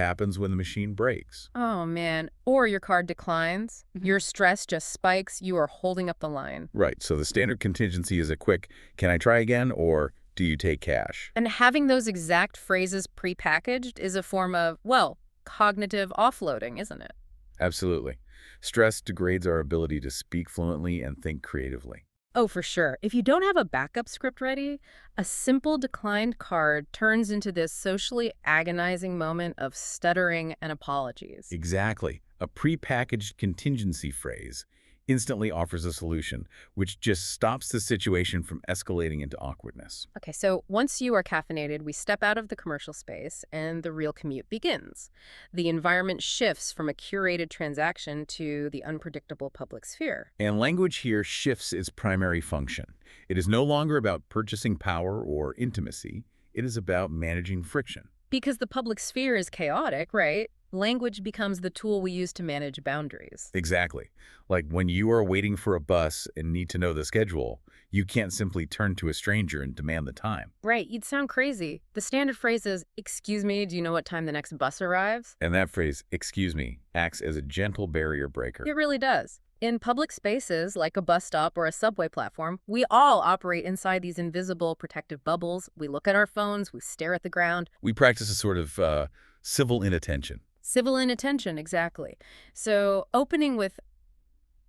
happens when the machine breaks. Oh, man. Or your card declines. Your stress just spikes. You are holding up the line. Right, so the standard contingency is a quick, can I try again, or do you take cash? And having those exact phrases prepackaged is a form of, well, cognitive offloading, isn't it? Absolutely. Stress degrades our ability to speak fluently and think creatively. Oh, for sure. If you don't have a backup script ready, a simple declined card turns into this socially agonizing moment of stuttering and apologies. Exactly. A prepackaged contingency phrase instantly offers a solution, which just stops the situation from escalating into awkwardness. Okay, so once you are caffeinated, we step out of the commercial space and the real commute begins. The environment shifts from a curated transaction to the unpredictable public sphere. And language here shifts its primary function. It is no longer about purchasing power or intimacy. It is about managing friction. Because the public sphere is chaotic, right? Language becomes the tool we use to manage boundaries. Exactly. Like when you are waiting for a bus and need to know the schedule, you can't simply turn to a stranger and demand the time. Right, you'd sound crazy. The standard phrase is, "Excuse me, do you know what time the next bus arrives?" And that phrase, excuse me, acts as a gentle barrier breaker. It really does. In public spaces, like a bus stop or a subway platform, we all operate inside these invisible protective bubbles. We look at our phones, we stare at the ground. We practice a sort of civil inattention. Civil inattention, exactly. So opening with,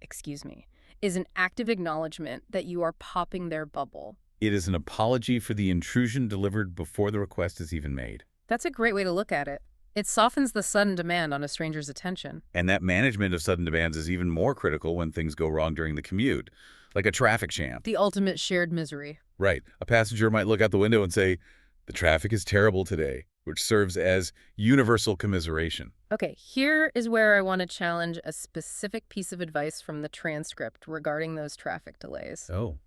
"Excuse me," is an active acknowledgement that you are popping their bubble. It is an apology for the intrusion delivered before the request is even made. That's a great way to look at it. It softens the sudden demand on a stranger's attention. And that management of sudden demands is even more critical when things go wrong during the commute, like a traffic jam. The ultimate shared misery. Right. A passenger might look out the window and say, the traffic is terrible today, which serves as universal commiseration. Okay, here is where I want to challenge a specific piece of advice from the transcript regarding those traffic delays. Oh.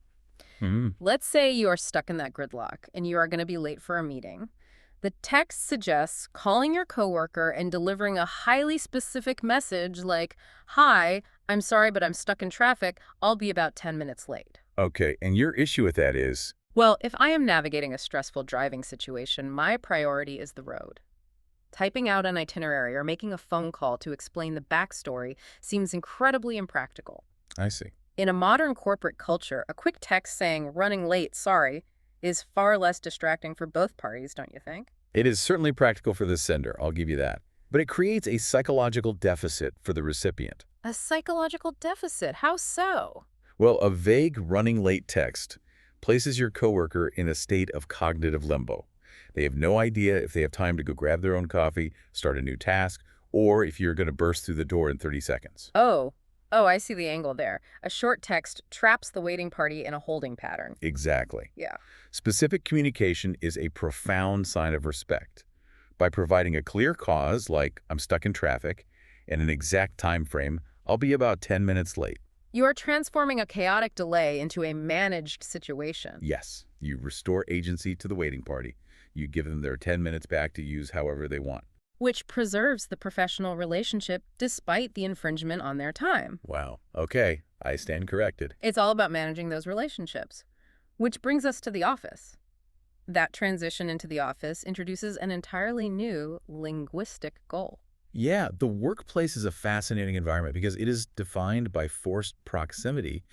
Let's say you are stuck in that gridlock and you are going to be late for a meeting. The text suggests calling your coworker and delivering a highly specific message like, "Hi, I'm sorry, but I'm stuck in traffic. I'll be about 10 minutes late." Okay, and your issue with that is? Well, if I am navigating a stressful driving situation, my priority is the road. Typing out an itinerary or making a phone call to explain the backstory seems incredibly impractical. I see. In a modern corporate culture, a quick text saying, "running late, sorry," is far less distracting for both parties, don't you think? It is certainly practical for the sender, I'll give you that. But it creates a psychological deficit for the recipient. A psychological deficit? How so? Well, a vague running late text places your coworker in a state of cognitive limbo. They have no idea if they have time to go grab their own coffee, start a new task, or if you're going to burst through the door in 30 seconds. Oh, I see the angle there. A short text traps the waiting party in a holding pattern. Exactly. Yeah. Specific communication is a profound sign of respect. By providing a clear cause, like I'm stuck in traffic, and an exact time frame, I'll be about 10 minutes late. You are transforming a chaotic delay into a managed situation. Yes, you restore agency to the waiting party. You give them their 10 minutes back to use however they want. Which preserves the professional relationship despite the infringement on their time. Wow. Okay, I stand corrected. It's all about managing those relationships. Which brings us to the office. That transition into the office introduces an entirely new linguistic goal. Yeah, the workplace is a fascinating environment because it is defined by forced proximity.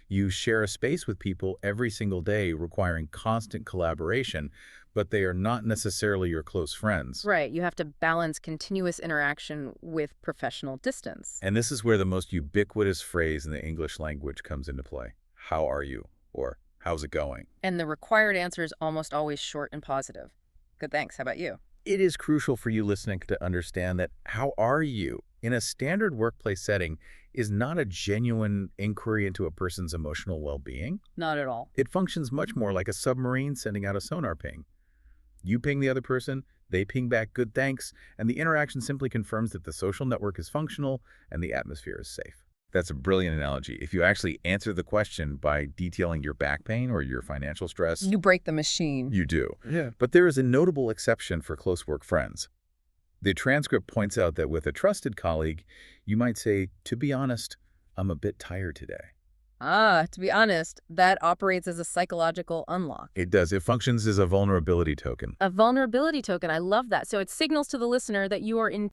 You share a space with people every single day requiring constant collaboration, but they are not necessarily your close friends. Right, you have to balance continuous interaction with professional distance. And this is where the most ubiquitous phrase in the English language comes into play. How are you? Or how's it going? And the required answer is almost always short and positive. Good, thanks. How about you? It is crucial for you listening to understand that how are you in a standard workplace setting is not a genuine inquiry into a person's emotional well-being. Not at all. It functions much more like a submarine sending out a sonar ping. You ping the other person, they ping back good thanks, and the interaction simply confirms that the social network is functional and the atmosphere is safe. That's a brilliant analogy. If you actually answer the question by detailing your back pain or your financial stress, You break the machine. you do. Yeah. But there is a notable exception for close work friends. The transcript points out that with a trusted colleague, you might say, to be honest, I'm a bit tired today. To be honest, that operates as a psychological unlock. It does. It functions as a vulnerability token. A vulnerability token. I love that. So it signals to the listener that you are in